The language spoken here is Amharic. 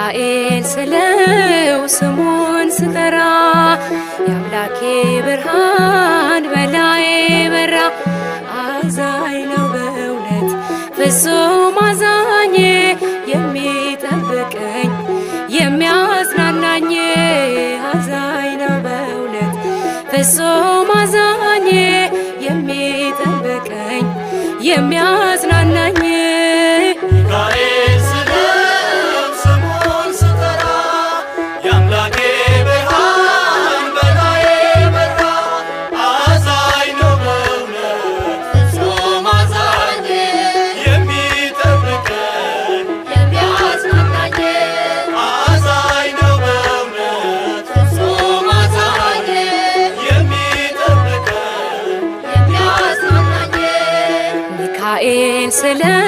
ሚካኤል ስለው ስሙን ስጠራ የአምላኬ ብርሃን በላዬ በራ። አዛኝ ነው በእውነት ፍጹም አዛኝ የሚጠብቀኝ የሚያጽናናኝ። አዛኝ ነው በእውነት ፍጹም አዛኝ የሚጠብቀኝ የሚያጽናናኝ። ሚካኤል ስለው ስሙን ስጠራ የአምላኬ ብርሃን በላዬ በራ። አዛኝ ነው በእውነት ፍጹም አዛኝ የሚጠብቀኝ የሚያጽናናኝ። አዛኝ ነው በእውነት ፍጹም አዛኝ የሚጠብቀኝ የሚያጽናናኝ። ሚካኤል ስለው